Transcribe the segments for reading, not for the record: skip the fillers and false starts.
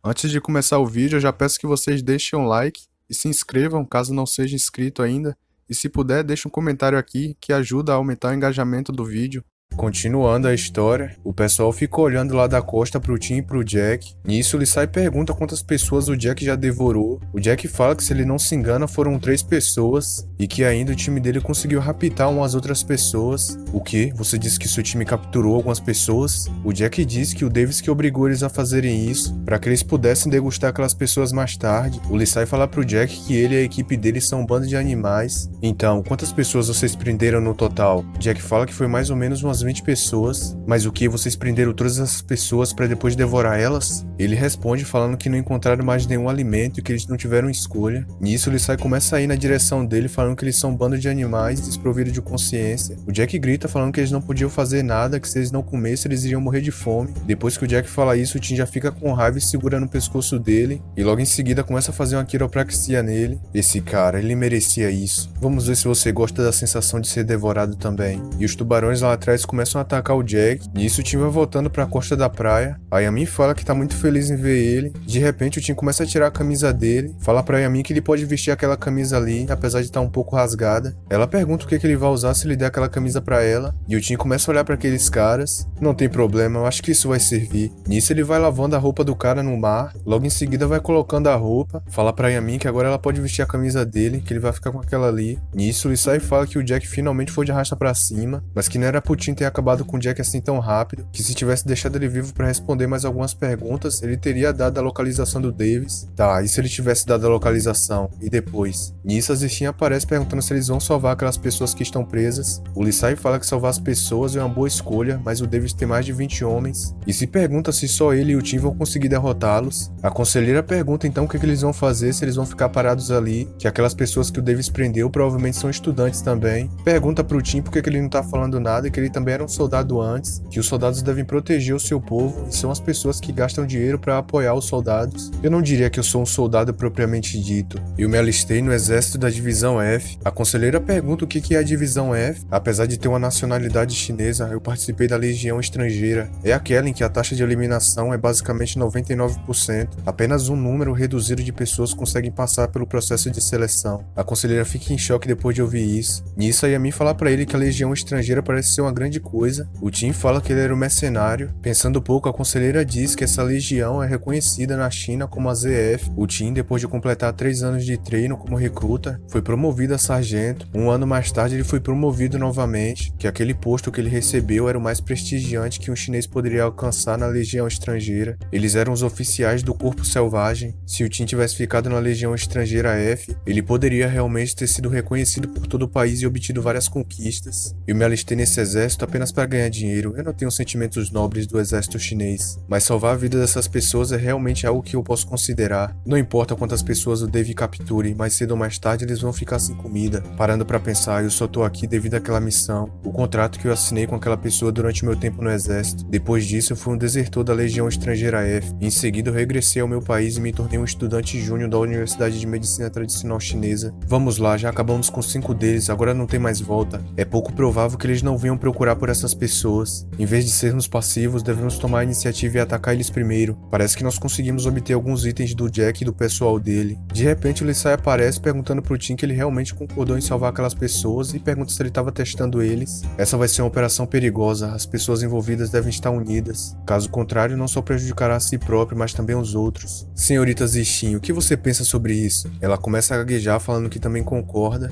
Antes de começar o vídeo, eu já peço que vocês deixem um like e se inscrevam caso não seja inscrito ainda. E se puder, deixe um comentário aqui que ajuda a aumentar o engajamento do vídeo. Continuando a história, o pessoal fica olhando lá da costa pro Tim e pro Jack. Nisso ele sai e pergunta quantas pessoas o Jack já devorou. O Jack fala que, se ele não se engana, foram 3 pessoas e que ainda o time dele conseguiu raptar umas outras pessoas. O quê? Você disse que seu time capturou algumas pessoas? O Jack diz que o Davis que obrigou eles a fazerem isso, para que eles pudessem degustar aquelas pessoas mais tarde. O Lee sai fala pro Jack que ele e a equipe dele são um bando de animais. Então, quantas pessoas vocês prenderam no total? Jack fala que foi mais ou menos umas 20 pessoas. Mas o que? Vocês prenderam todas essas pessoas para depois devorar elas? Ele responde falando que não encontraram mais nenhum alimento e que eles não tiveram escolha. Nisso, ele sai e começa a ir na direção dele, falando que eles são um bando de animais desprovidos de consciência. O Jack grita falando que eles não podiam fazer nada, que se eles não comessem eles iriam morrer de fome. Depois que o Jack fala isso, o Tim já fica com raiva e segura no pescoço dele, e logo em seguida começa a fazer uma quiropraxia nele. Esse cara, ele merecia isso. Vamos ver se você gosta da sensação de ser devorado também. E os tubarões lá atrás começam a atacar o Jack. Nisso o Tim vai voltando para a costa da praia. A Yamin fala que tá muito feliz em ver ele. De repente o Tim começa a tirar a camisa dele, fala pra Yamin que ele pode vestir aquela camisa ali, apesar de estar um pouco rasgada. Ela pergunta o que ele vai usar se ele der aquela camisa pra ela, e o Tim começa a olhar para aqueles caras. Não tem problema, eu acho que isso vai servir. Nisso ele vai lavando a roupa do cara no mar, logo em seguida vai colocando a roupa, fala pra Yamin que agora ela pode vestir a camisa dele, que ele vai ficar com aquela ali. Nisso ele sai e fala que o Jack finalmente foi de arrasta pra cima, mas que não era pro Tim ter acabado com o Jack assim tão rápido, que se tivesse deixado ele vivo pra responder mais algumas perguntas, ele teria dado a localização do Davis. Tá, e se ele tivesse dado a localização? E depois? Nisso a Zishin aparece perguntando se eles vão salvar aquelas pessoas que estão presas. O Lisai fala que salvar as pessoas é uma boa escolha, mas o Davis tem mais de 20 homens, e se pergunta se só ele e o Tim vão conseguir derrotá-los. A conselheira pergunta então o que eles vão fazer, se eles vão ficar parados ali, que aquelas pessoas que o Davis prendeu provavelmente são estudantes também. Pergunta pro Tim por que ele não tá falando nada e que ele também era um soldado antes, que os soldados devem proteger o seu povo e são as pessoas que gastam dinheiro para apoiar os soldados. Eu não diria que eu sou um soldado propriamente dito. Eu me alistei no exército da divisão F. A conselheira pergunta o que é a divisão F. Apesar de ter uma nacionalidade chinesa, eu participei da legião estrangeira. É aquela em que a taxa de eliminação é basicamente 99%. Apenas um número reduzido de pessoas conseguem passar pelo processo de seleção. A conselheira fica em choque depois de ouvir isso. Nisso a Yamin fala pra ele que a legião estrangeira parece ser uma grande coisa. O Tim fala que ele era um mercenário. Pensando pouco, a conselheira diz que essa legião é reconhecida na China como a ZF. O Tim, depois de completar 3 anos de treino como recruta, foi promovido a sargento. Um ano mais tarde ele foi promovido novamente, que aquele posto que ele recebeu era o mais prestigiante que um chinês poderia alcançar na legião estrangeira. Eles eram os oficiais do corpo selvagem. Se o Tim tivesse ficado na legião estrangeira F, ele poderia realmente ter sido reconhecido por todo o país e obtido várias conquistas. Eu me alistei nesse exército apenas para ganhar dinheiro. Eu não tenho sentimentos nobres do exército chinês, mas salvar a vida dessas pessoas é realmente algo que eu posso considerar. Não importa quantas pessoas o Dave capture, mais cedo ou mais tarde eles vão ficar sem comida. Parando para pensar, eu só tô aqui devido àquela missão, o contrato que eu assinei com aquela pessoa durante meu tempo no exército. Depois disso eu fui um desertor da Legião Estrangeira F. Em seguida eu regressei ao meu país e me tornei um estudante júnior da Universidade de Medicina Tradicional Chinesa. Vamos lá, já acabamos com 5 deles, agora não tem mais volta. É pouco provável que eles não venham procurar por essas pessoas. Em vez de sermos passivos, devemos tomar a iniciativa e atacar eles primeiro. Parece que nós conseguimos obter alguns itens do Jack e do pessoal dele. De repente o Lisai aparece perguntando pro Tim que ele realmente concordou em salvar aquelas pessoas e pergunta se ele estava testando eles. Essa vai ser uma operação perigosa, as pessoas envolvidas devem estar unidas. Caso contrário, não só prejudicará a si próprio, mas também os outros. Senhorita Zishin, o que você pensa sobre isso? Ela começa a gaguejar falando que também concorda.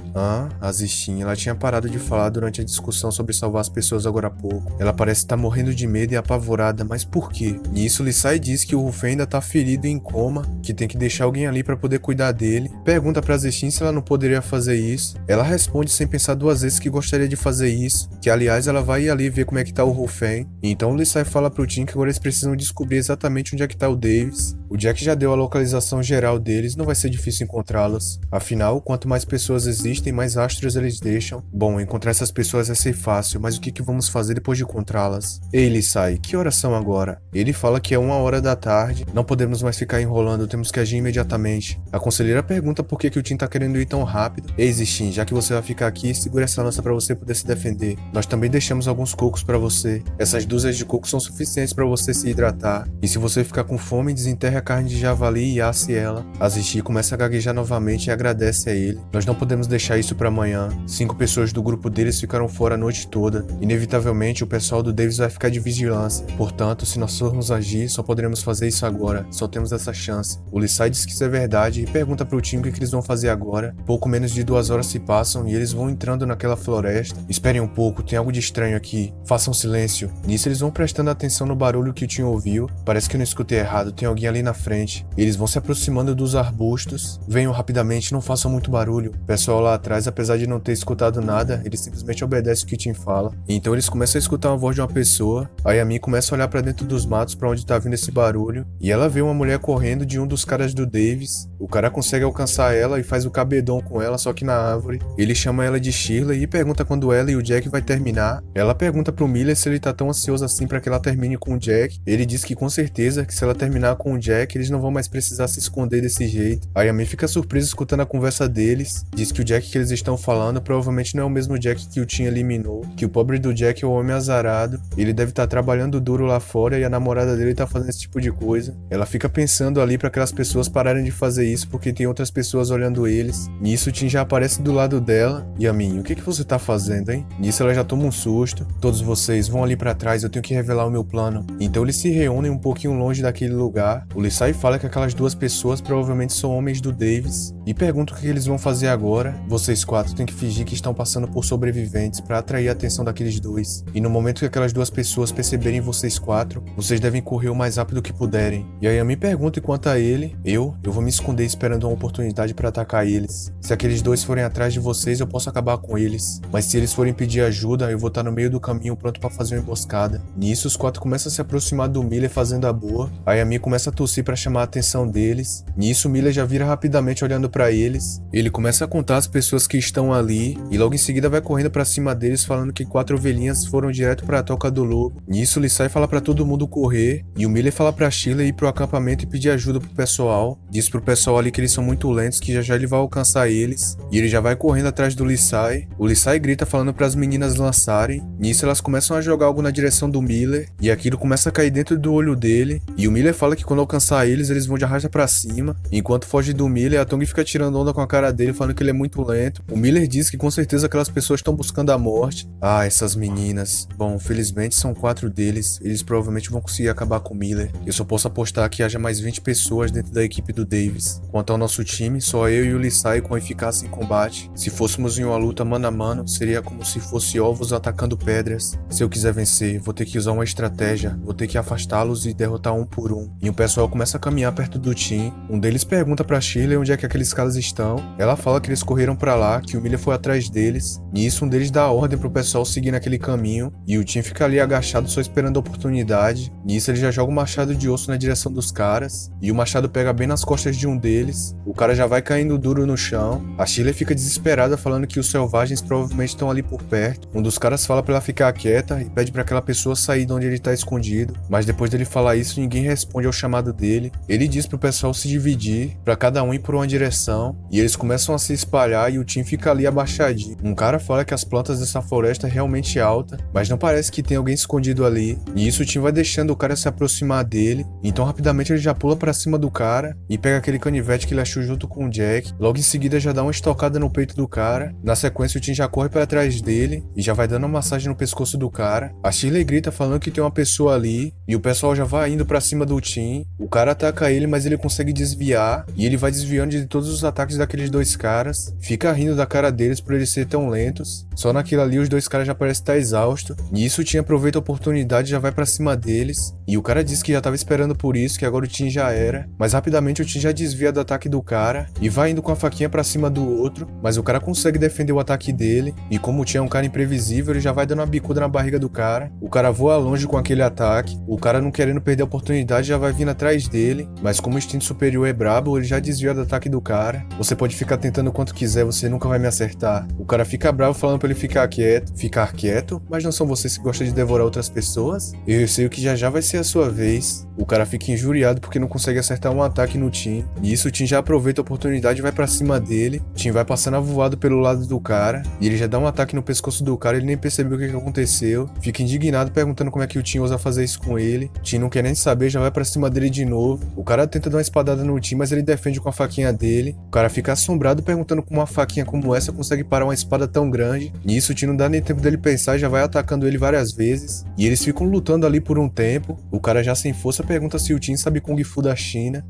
A Zishin, ela tinha parado de falar durante a discussão sobre salvar as pessoas agora há pouco. Ela parece estar morrendo de medo e apavorada, mas por quê? Nisso, Lisai diz que o Rufen ainda tá ferido e em coma, que tem que deixar alguém ali para poder cuidar dele. Pergunta pra Zishin se ela não poderia fazer isso. Ela responde sem pensar 2 vezes que gostaria de fazer isso, que aliás ela vai ir ali ver como é que tá o Rufen. Então Lisai fala pro Tim que agora eles precisam descobrir exatamente onde é que tá o Davis. O Jack já deu a localização geral deles, não vai ser difícil encontrá-los. Afinal, quanto mais pessoas existem, mais rastros eles deixam. Bom, encontrar essas pessoas vai ser fácil, mas o que vamos fazer depois de encontrá-las? Ei, Lisai, que horas são agora? Ele fala que é 1h da tarde, não podemos mais ficar enrolando, temos que agir imediatamente. A conselheira pergunta por que o Tim tá querendo ir tão rápido. Ei, Zishin, já que você vai ficar aqui, segura essa lança pra você poder se defender. Nós também deixamos alguns cocos pra você. Essas dúzias de coco são suficientes pra você se hidratar. E se você ficar com fome, desenterre a carne de javali e asse ela. Azichi começa a gaguejar novamente e agradece a ele. Nós não podemos deixar isso pra amanhã. 5 pessoas do grupo deles ficaram fora a noite toda. Inevitavelmente, o pessoal do Davis vai ficar de vigilância. Portanto, se nós formos agir, só poderemos fazer isso agora. Só temos essa chance. O Lisai diz que isso é verdade e pergunta pro time o que eles vão fazer agora. Pouco menos de 2 horas se passam e eles vão entrando naquela floresta. Esperem um pouco, tem algo de estranho aqui. Façam silêncio. Nisso eles vão prestando atenção no barulho que o Tim ouviu. Parece que eu não escutei errado, tem alguém ali na frente. Eles vão se aproximando dos arbustos. Venham rapidamente, não façam muito barulho. O pessoal lá atrás, apesar de não ter escutado nada, eles simplesmente obedecem o que o Tim fala. Então eles começam a escutar a voz de uma pessoa. A Yami começa a olhar pra dentro dos matos pra onde tá vindo esse barulho. E ela vê uma mulher correndo de um dos caras do Davis. O cara consegue alcançar ela e faz o cabedão com ela, só que na árvore. Ele chama ela de Shirley e pergunta quando ela e o Jack vai terminar. Ela pergunta pro Miller se ele tá tão ansioso assim pra que ela termine com o Jack. Ele diz que com certeza que se ela terminar com o Jack, eles não vão mais precisar se esconder desse jeito. A Yami fica surpresa escutando a conversa deles. Diz que o Jack que eles estão falando provavelmente não é o mesmo Jack que o Tim eliminou. Que o pobre do Jack é o homem azarado. Ele deve estar trabalhando duro lá fora e a namorada dele tá fazendo esse tipo de coisa. Ela fica pensando ali pra aquelas pessoas pararem de fazer isso porque tem outras pessoas olhando eles. Nisso o Tim já aparece do lado dela. Yami, o que você tá fazendo, hein? Nisso ela já toma um susto. Todos vocês vão ali pra trás, eu tenho que revelar o meu plano. Então eles se reúnem um pouquinho longe daquele lugar. O Lisai fala que aquelas 2 pessoas provavelmente são homens do Davis e pergunta o que eles vão fazer agora. Vocês 4 têm que fingir que estão passando por sobreviventes pra atrair a atenção daqueles 2. E no momento que aquelas 2 pessoas perceberem vocês 4, vocês devem correr o mais rápido que puderem. E a Yami pergunta enquanto a ele, eu vou me esconder esperando uma oportunidade pra atacar eles. Se aqueles 2 forem atrás de vocês, eu posso acabar com eles. Mas se eles forem pedir ajuda, eu vou estar no meio do caminho pronto pra fazer uma emboscada. Nisso, os 4 começam a se aproximar do Miller fazendo a boa. A Yami começa a tossir pra chamar a atenção deles. Nisso, o Miller já vira rapidamente olhando pra eles. Ele começa a contar as pessoas que estão ali e logo em seguida vai correndo pra cima deles falando que 4 ovelhinhas foram direto pra toca do lobo. Nisso, ele sai fala pra todo mundo correr e o Miller fala pra Shirley ir pro acampamento e pedir ajuda pro pessoal. Diz pro pessoal ali que eles são muito lentos, que já ele vai alcançar eles. E ele já vai correndo atrás do Lisai. O Lisai grita falando pras meninas lançarem. Nisso, elas começam a jogar algo na direção do Miller e aquilo começa a cair dentro do olho dele. E o Miller fala que quando alcançar eles, eles vão de arrasta pra cima. Enquanto foge do Miller, a Tongue fica tirando onda com a cara dele, falando que ele é muito lento. O Miller diz que com certeza aquelas pessoas estão buscando a morte. Ah, essas meninas. Bom, felizmente são 4 deles. Eles provavelmente vão conseguir acabar com o Miller. Eu só posso apostar que haja mais 20 pessoas dentro da equipe do Davis. Quanto ao nosso time, só eu e o Lisai com eficácia em combate. Se fôssemos em uma luta mano a mano, seria como se fosse ovos atacando pedras. Se eu quiser vencer, vou ter que usar uma estratégia. Vou ter que afastá-los e derrotar um por um. E o pessoal começa a caminhar perto do Tim. Um deles pergunta pra Shirley onde é que aqueles caras estão. Ela fala que eles correram pra lá, que o Miller foi atrás deles. Nisso, um deles dá a ordem pro pessoal seguir naquele caminho. E o Tim fica ali agachado só esperando a oportunidade. Nisso, ele já joga um machado de osso na direção dos caras. E o machado pega bem nas costas de um deles. O cara já vai caindo duro no chão. A Shirley fica desesperada falando que os selvagens provavelmente estão ali por perto. Um dos caras fala pra ela ficar quieta e pede pra aquela pessoa sair de onde ele tá escondido. Mas depois dele falar isso, ninguém responde ao chamado dele. Ele diz pro pessoal se dividir, pra cada um ir por uma direção. E eles começam a se espalhar e o Tim fica ali abaixadinho. Um cara fala que as plantas dessa floresta é realmente alta, mas não parece que tem alguém escondido ali. E isso o Tim vai deixando o cara se aproximar dele. Então rapidamente ele já pula pra cima do cara e pega aquele canivete que ele achou junto com o Jack. Logo em seguida já dá uma estocada no peito do cara. Na sequência o Tim já corre para trás dele e já vai dando uma massagem no pescoço do cara. A Shirley grita falando que tem uma pessoa ali e o pessoal já vai indo pra cima do Tim. O cara ataca ele, mas ele consegue desviar e ele vai desviando de todos os ataques daqueles 2 caras. Fica rindo da cara deles por eles serem tão lentos. Só naquilo ali os 2 caras já parecem estar exaustos. Nisso o Tim aproveita a oportunidade e já vai pra cima deles. E o cara diz que já tava esperando por isso, que agora o Tim já era. Mas rapidamente o Tim já desvia do ataque do cara e vai indo com a faquinha pra cima do outro. Mas o cara consegue defender o ataque dele. E como o Tim é um cara imprevisível, ele já vai dando uma bicuda na barriga do cara. O cara voa longe com aquele ataque. O cara, não querendo perder a oportunidade, já vai vindo atrás dele. Mas como o instinto superior é brabo, ele já desvia do ataque do cara. Você pode ficar tentando o quanto quiser, você nunca vai me acertar. O cara fica bravo falando pra ele ficar quieto. Ficar quieto? Mas não são vocês que gostam de devorar outras pessoas? Eu sei que já vai ser a sua vez. O cara fica injuriado porque não consegue acertar um ataque no Tim. Nisso, o Tim já aproveita a oportunidade e vai pra cima dele. Tim vai passando avoado pelo lado do cara, e ele já dá um ataque no pescoço do cara, ele nem percebeu o que aconteceu. Fica indignado perguntando como é que o Tim ousa fazer isso com ele. Tim não quer nem saber, já vai pra cima dele de novo. O cara tenta dar uma espadada no Tim, mas ele defende com a faquinha dele. O cara fica assombrado perguntando como uma faquinha como essa consegue parar uma espada tão grande. Nisso, o Tim não dá nem tempo dele pensar e já vai atacando ele várias vezes. E eles ficam lutando ali por um tempo. O cara já sem força pergunta se o Tim sabe Kung Fu da China.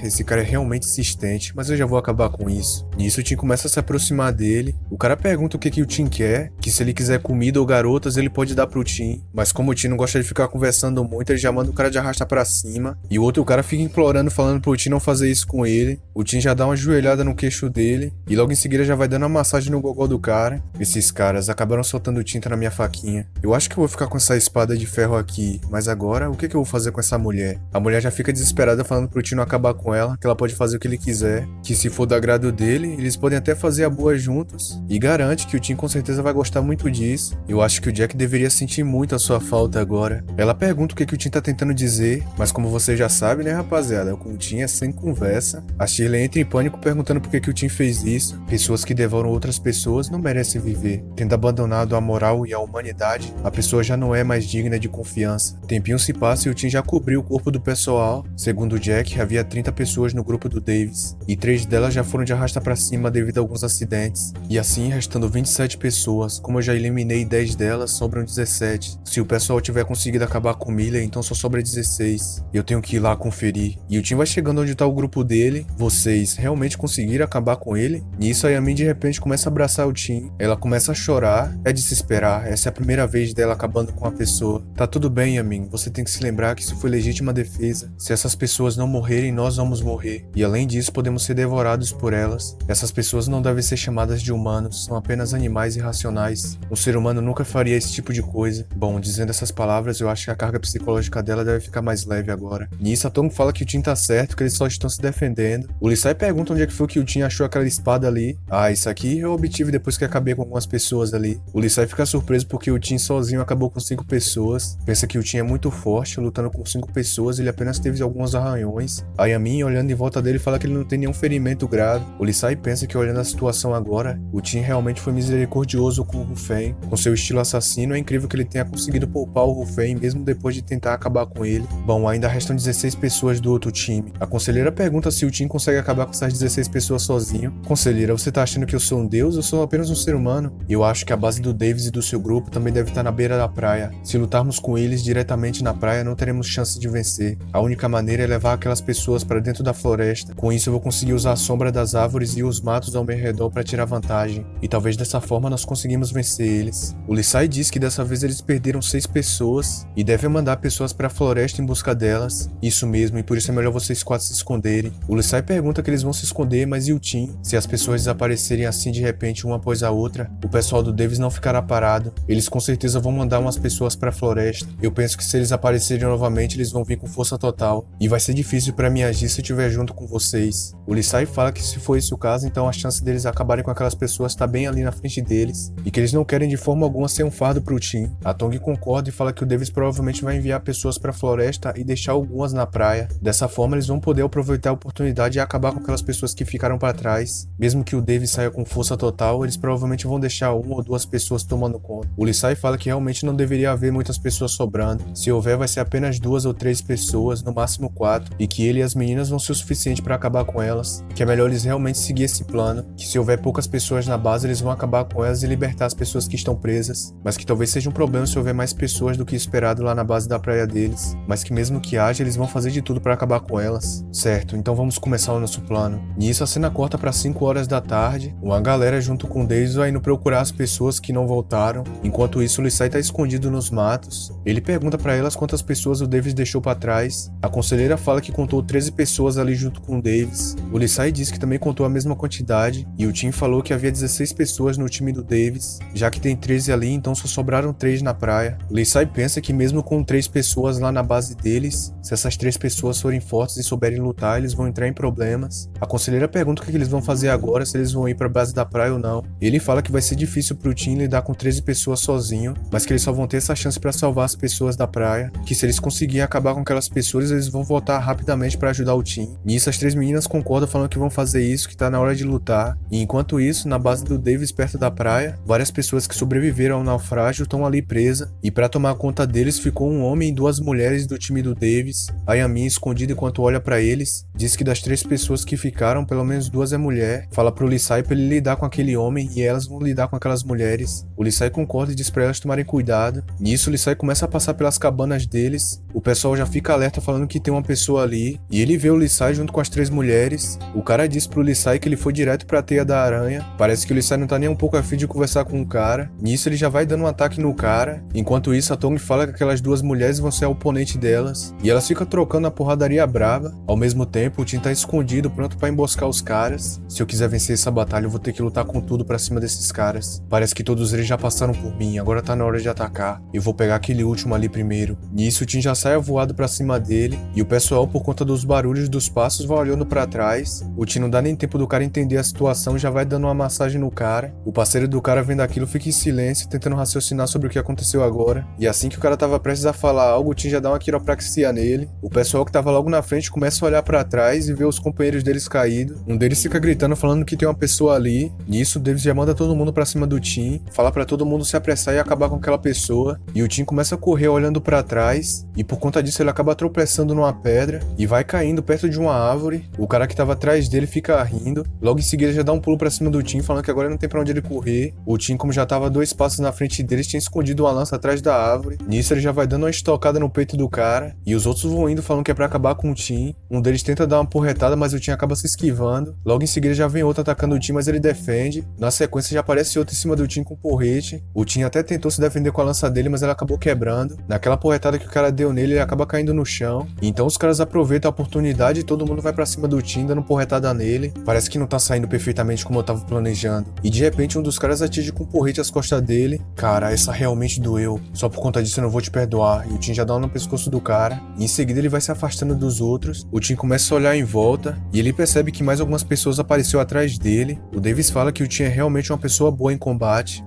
Esse cara é realmente insistente, mas eu já vou acabar com isso. Nisso, o Tim começa a se aproximar dele. O cara pergunta o que o Tim quer, que se ele quiser comida ou garotas, ele pode dar pro Tim. Mas como o Tim não gosta de ficar conversando muito, ele já manda o cara de arrastar pra cima. E o outro cara fica implorando, falando pro Tim não fazer isso com ele. O Tim já dá uma joelhada no queixo dele, e logo em seguida já vai dando uma massagem no gogó do cara. Esses caras acabaram soltando tinta na minha faquinha. Eu acho que eu vou ficar com essa espada de ferro aqui, mas agora, o que eu vou fazer com essa mulher? A mulher já fica desesperada falando pro Tim não acabar com ela, que ela pode fazer o que ele quiser, que se for do agrado dele, eles podem até fazer a boa juntos, e garante que o Tim com certeza vai gostar muito disso. Eu acho que o Jack deveria sentir muito a sua falta agora. Ela pergunta o que o Tim tá tentando dizer, mas como você já sabe, né, rapaziada, com o Tim é sem conversa. A Shirley entra em pânico perguntando por que o Tim fez isso. Pessoas que devoram outras pessoas não merecem viver. Tendo abandonado a moral e a humanidade, a pessoa já não é mais digna de confiança. Tempinho se passa e o Tim já cobriu o corpo do pessoal. Segundo o Jack, havia 30 pessoas no grupo do Davis, e 3 delas já foram de arrasta pra cima devido a alguns acidentes. E assim, restando 27 pessoas, como eu já eliminei 10 delas, sobram 17. Se o pessoal tiver conseguido acabar com Miller, então só sobra 16. Eu tenho que ir lá conferir. E o Tim vai chegando onde tá o grupo dele. Vocês realmente conseguiram acabar com ele? Nisso, a Yamin de repente começa a abraçar o Tim. Ela começa a chorar. É de se esperar. Essa é a primeira vez dela acabando com uma pessoa. Tá tudo bem, Yamin. Você tem que se lembrar que isso foi legítima defesa. Se essas pessoas não morrerem, nós vamos morrer. E além disso, podemos ser devorados por elas. Essas pessoas não devem ser chamadas de humanos. São apenas animais irracionais. Um ser humano nunca faria esse tipo de coisa. Bom, dizendo essas palavras, eu acho que a carga psicológica dela deve ficar mais leve agora. Nisso, a Tong fala que o Tim tá certo, que eles só estão se defendendo. O Lisai pergunta onde é que foi que o Tim achou aquela espada ali. Ah, isso aqui eu obtive depois que acabei com algumas pessoas ali. O Lisai fica surpreso porque o Tim sozinho acabou com 5 pessoas. Pensa que o Tim é muito forte, lutando com 5 pessoas, ele apenas teve alguns arranhões. A Yamin, olhando em volta dele, fala que ele não tem nenhum ferimento grave. O Lisai pensa que olhando a situação agora, o Tim realmente foi misericordioso com o Rufém. Com seu estilo assassino, é incrível que ele tenha conseguido poupar o Rufém, mesmo depois de tentar acabar com ele. Bom, ainda restam 16 pessoas do outro time. A conselheira pergunta se o Tim consegue acabar com essas 16 pessoas sozinho. Conselheira, você tá achando que eu sou um deus? Eu sou apenas um ser humano. Eu acho que a base do Davis e do seu grupo também deve estar na beira da praia. Se lutarmos com eles diretamente na praia, não teremos chance de vencer. A única maneira é levar aquelas pessoas para dentro da floresta. Com isso eu vou conseguir usar a sombra das árvores e os matos ao meu redor para tirar vantagem. E talvez dessa forma nós conseguimos vencer eles. O Lisai diz que dessa vez eles perderam 6 pessoas e devem mandar pessoas para a floresta em busca delas. Isso mesmo, e por isso é melhor vocês 4 se esconderem. O Lisai pergunta que eles vão se esconder, mas e o Tim? Se as pessoas desaparecerem assim de repente uma após a outra, o pessoal do Davis não ficará parado. Eles com certeza vão mandar umas pessoas para a floresta. Eu penso que se eles aparecerem novamente, eles vão vir com força total. E vai ser difícil para mim agir se eu estiver junto com vocês. O Lisai fala que se for esse o caso, então a chance deles acabarem com aquelas pessoas está bem ali na frente deles. E que eles não querem de forma alguma ser um fardo pro Tim. A Tong concorda e fala que o Davis provavelmente vai enviar pessoas para a floresta e deixar algumas na praia. Dessa forma, eles vão poder aproveitar a oportunidade e acabar com aquelas pessoas que ficaram para trás. Mesmo que o Davis saia com força total, eles provavelmente vão deixar 1 ou 2 pessoas tomando conta. O Lisai fala que realmente não deveria haver muitas pessoas sobrando. Se houver, vai ser apenas 2 ou 3 pessoas, no máximo 4, e que ele e as meninas vão ser o suficiente para acabar com elas. Que é melhor eles realmente seguir esse plano, que se houver poucas pessoas na base, eles vão acabar com elas e libertar as pessoas que estão presas, mas que talvez seja um problema se houver mais pessoas do que esperado lá na base da praia deles, mas que mesmo que haja, eles vão fazer de tudo para acabar com elas. Certo, então vamos começar o nosso plano. Nisso, a cena corta para 5 horas da tarde, uma galera junto com Davis vai indo procurar as pessoas que não voltaram. Enquanto isso, o Lisai tá escondido nos matos. Ele pergunta para elas quantas pessoas o Davis deixou para trás. A conselheira fala que contou 13 pessoas ali junto com o Davis. O Lisai diz que também contou a mesma quantidade, e o Tim falou que havia 16 pessoas no time do Davis, já que tem 13 ali, então só sobraram 3 na praia. O Lisai pensa que mesmo com 3 pessoas lá na base deles, se essas 3 pessoas forem fortes e souberem lutar, eles vão entrar em problemas. A conselheira pergunta o que eles vão fazer agora, se eles vão ir para a base da praia ou não. Ele fala que vai ser difícil pro Tim lidar com 13 pessoas sozinho, mas que eles só vão ter essa chance para salvar as pessoas da praia, que se eles conseguirem acabar com aquelas pessoas, eles vão voltar rapidamente para ajudar o Tim. Nisso as 3 meninas concordam falando que vão fazer isso, que tá na hora de lutar. E enquanto isso, na base do Davis perto da praia, várias pessoas que sobreviveram ao naufrágio estão ali presas. E pra tomar conta deles ficou um homem e 2 mulheres do time do Davis. A Yamin, escondida enquanto olha pra eles, diz que das 3 pessoas que ficaram, pelo menos 2 é mulher. Fala pro Lisai pra ele lidar com aquele homem e elas vão lidar com aquelas mulheres. O Lisai concorda e diz pra elas tomarem cuidado. Nisso o Lisai começa a passar pelas cabanas deles. O pessoal já fica alerta falando que tem uma pessoa ali. E ele vê o Lisai junto com as 3 mulheres. O cara diz pro Lisai que ele foi direto pra teia da aranha. Parece que o Lisai não tá nem um pouco afim de conversar com o cara. Nisso ele já vai dando um ataque no cara. Enquanto isso a Tong fala que aquelas 2 mulheres vão ser a oponente delas. E elas ficam trocando a porradaria brava. Ao mesmo tempo o Tim tá escondido pronto pra emboscar os caras. Se eu quiser vencer essa batalha eu vou ter que lutar com tudo pra cima desses caras. Parece que todos eles já passaram por mim. Agora tá na hora de atacar. Eu vou pegar aquele último ali primeiro. Nisso o Tim já sai voado pra cima dele. E o pessoal, por conta dos barulhos dos passos, vai olhando pra trás. O Tim não dá nem tempo do cara entender a situação, já vai dando uma massagem no cara. O parceiro do cara vendo aquilo fica em silêncio, tentando raciocinar sobre o que aconteceu agora. E assim que o cara tava prestes a falar algo, o Tim já dá uma quiropraxia nele. O pessoal que tava logo na frente começa a olhar pra trás e vê os companheiros deles caídos. Um deles fica gritando, falando que tem uma pessoa ali. Nisso, o Davis já manda todo mundo pra cima do Tim, fala pra todo mundo se apressar e acabar com aquela pessoa. E o Tim começa a correr olhando pra trás, e por conta disso ele acaba tropeçando numa pedra e vai caindo perto de uma árvore. O cara que tava atrás dele fica rindo. Logo em seguida já dá um pulo pra cima do Tim, falando que agora não tem pra onde ele correr. O Tim, como já tava 2 passos na frente deles, tinha escondido uma lança atrás da árvore. Nisso ele já vai dando uma estocada no peito do cara, e os outros vão indo falando que é pra acabar com o Tim. Um deles tenta dar uma porretada, mas o Tim acaba se esquivando. Logo em seguida já vem outro atacando o Tim, mas ele defende. Na sequência já aparece outro em cima do Tim com porrete. O Tim até tentou se defender com a lança dele, mas ela acabou quebrando. Naquela porretada que o cara deu nele, ele acaba caindo no chão. Então os caras aproveitam a oportunidade e todo mundo vai pra cima do Tim, dando porretada nele. Parece que não tá saindo perfeitamente como eu tava planejando. E de repente um dos caras atinge com porrete as costas dele. Cara, essa realmente doeu. Só por conta disso eu não vou te perdoar. E o Tim já dá uma no pescoço do cara. E em seguida ele vai se afastando dos outros. O Tim começa a olhar em volta e ele percebe que mais algumas pessoas apareceram atrás dele. O Davis fala que o Tim é realmente uma pessoa boa em combate.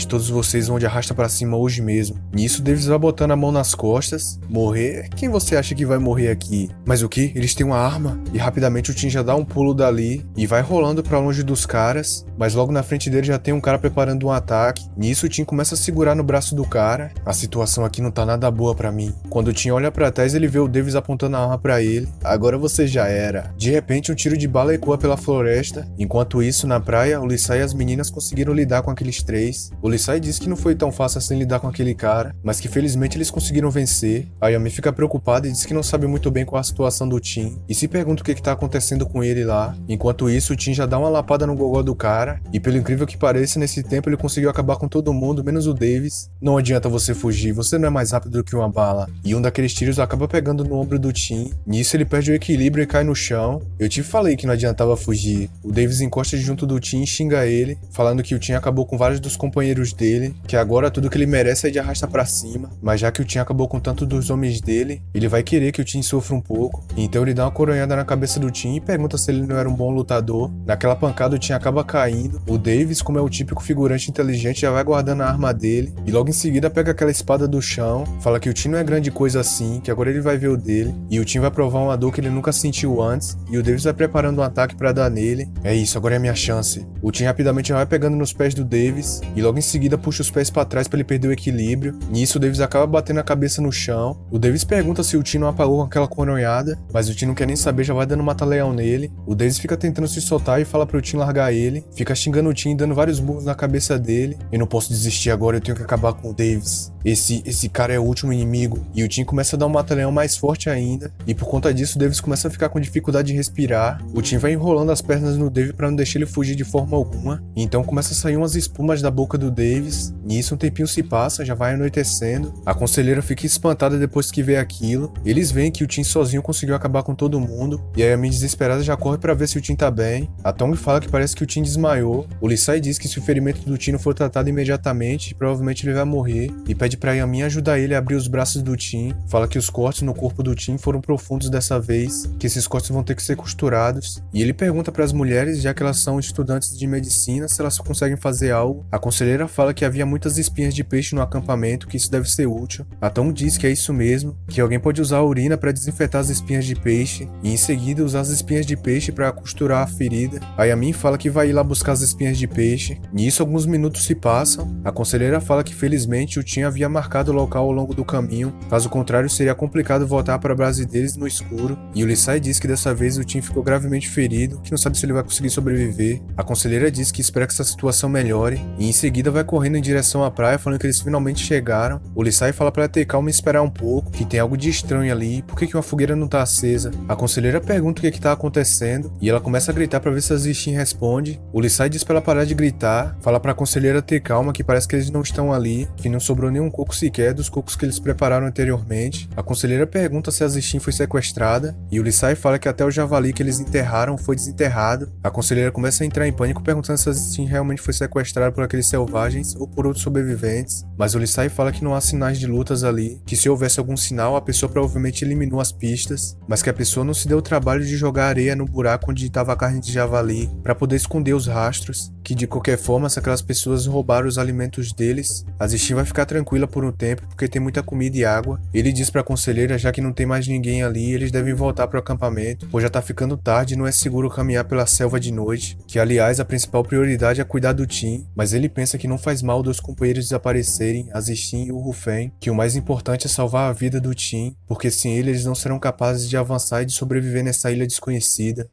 Todos vocês vão de arrasta pra cima hoje mesmo. Nisso o Davis vai botando a mão nas costas. Morrer? Quem você acha que vai morrer aqui? Mas o que? Eles têm uma arma? E rapidamente o Tim já dá um pulo dali e vai rolando pra longe dos caras. Mas logo na frente dele já tem um cara preparando um ataque. Nisso o Tim começa a segurar no braço do cara. A situação aqui não tá nada boa pra mim. Quando o Tim olha pra trás ele vê o Davis apontando a arma pra ele. Agora você já era. De repente um tiro de bala ecoa pela floresta. Enquanto isso, na praia, o Lisai e as meninas conseguiram lidar com aqueles 3. O Lisai disse que não foi tão fácil assim lidar com aquele cara, mas que felizmente eles conseguiram vencer. A Yami fica preocupada e diz que não sabe muito bem qual a situação do Tim e se pergunta o que tá acontecendo com ele lá. Enquanto isso, o Tim já dá uma lapada no gogó do cara e, pelo incrível que pareça, nesse tempo ele conseguiu acabar com todo mundo, menos o Davis. Não adianta você fugir, você não é mais rápido do que uma bala. E um daqueles tiros acaba pegando no ombro do Tim. Nisso ele perde o equilíbrio e cai no chão. Eu te falei que não adiantava fugir. O Davis encosta junto do Tim e xinga ele, falando que o Tim acabou com vários dos companheiros dele, que agora tudo que ele merece é de arrasta pra cima. Mas já que o Tim acabou com tanto dos homens dele, ele vai querer que o Tim sofra um pouco. Então ele dá uma coronhada na cabeça do Tim e pergunta se ele não era um bom lutador. Naquela pancada o Tim acaba caindo. O Davis, como é o típico figurante inteligente, já vai guardando a arma dele e logo em seguida pega aquela espada do chão, fala que o Tim não é grande coisa assim, que agora ele vai ver o dele e o Tim vai provar uma dor que ele nunca sentiu antes e o Davis vai preparando um ataque pra dar nele. É isso, agora é a minha chance. O Tim rapidamente já vai pegando nos pés do Davis e logo em seguida puxa os pés pra trás pra ele perder o equilíbrio. Nisso o Davis acaba batendo a cabeça no chão. O Davis pergunta se o Tim não apagou com aquela coronhada, mas o Tim não quer nem saber, já vai dando mata-leão nele. O Davis fica tentando se soltar e fala pro Tim largar ele, fica xingando o Tim, dando vários murros na cabeça dele. Eu não posso desistir agora, eu tenho que acabar com o Davis. Esse cara é o último inimigo. E o Tim começa a dar um mata-leão mais forte ainda, e por conta disso o Davis começa a ficar com dificuldade de respirar. O Tim vai enrolando as pernas no Davis pra não deixar ele fugir de forma alguma, então começa a sair umas espumas da boca do Davis. Nisso um tempinho se passa, já vai anoitecendo. A conselheira fica espantada depois que vê aquilo. Eles veem que o Tim sozinho conseguiu acabar com todo mundo, e aí a minha desesperada já corre pra ver se o Tim tá bem. A Tong fala que parece que o Tim desmaiou. O Lisai diz que se o ferimento do Tim não for tratado imediatamente, provavelmente ele vai morrer, e pede pede pra Yamin ajudar ele a abrir os braços do Tim, fala que os cortes no corpo do Tim foram profundos dessa vez, que esses cortes vão ter que ser costurados, e ele pergunta para as mulheres, já que elas são estudantes de medicina, se elas conseguem fazer algo. A conselheira fala que havia muitas espinhas de peixe no acampamento, que isso deve ser útil. A Tom diz que é isso mesmo, que alguém pode usar a urina para desinfetar as espinhas de peixe, e em seguida usar as espinhas de peixe para costurar a ferida. A Yamin fala que vai ir lá buscar as espinhas de peixe. Nisso, alguns minutos se passam. A conselheira fala que felizmente o Tim havia marcado o local ao longo do caminho, caso contrário seria complicado voltar para a base deles no escuro, e o Lisai diz que dessa vez o Tim ficou gravemente ferido, que não sabe se ele vai conseguir sobreviver. A conselheira diz que espera que essa situação melhore, e em seguida vai correndo em direção à praia falando que eles finalmente chegaram. O Lisai fala para ela ter calma e esperar um pouco, que tem algo de estranho ali, por que uma fogueira não tá acesa? A conselheira pergunta o que tá acontecendo, e ela começa a gritar para ver se a Zishin responde. O Lisai diz para ela parar de gritar, fala para a conselheira ter calma, que parece que eles não estão ali, que não sobrou nenhum coco sequer dos cocos que eles prepararam anteriormente. A conselheira pergunta se a Zishin foi sequestrada, e o Lisai fala que até o javali que eles enterraram foi desenterrado. A conselheira começa a entrar em pânico perguntando se a Zishin realmente foi sequestrada por aqueles selvagens ou por outros sobreviventes, mas o Lisai fala que não há sinais de lutas ali, que se houvesse algum sinal a pessoa provavelmente eliminou as pistas, mas que a pessoa não se deu o trabalho de jogar areia no buraco onde estava a carne de javali para poder esconder os rastros, que de qualquer forma se aquelas pessoas roubaram os alimentos deles, a Zishin vai ficar tranquila por um tempo porque tem muita comida e água. Ele diz pra conselheira, já que não tem mais ninguém ali, eles devem voltar pro acampamento, pois já tá ficando tarde e não é seguro caminhar pela selva de noite, que aliás a principal prioridade é cuidar do Tim, mas ele pensa que não faz mal dos companheiros desaparecerem, a Zishin e o Rufen, que o mais importante é salvar a vida do Tim, porque sem ele eles não serão capazes de avançar e de sobreviver nessa ilha desconhecida.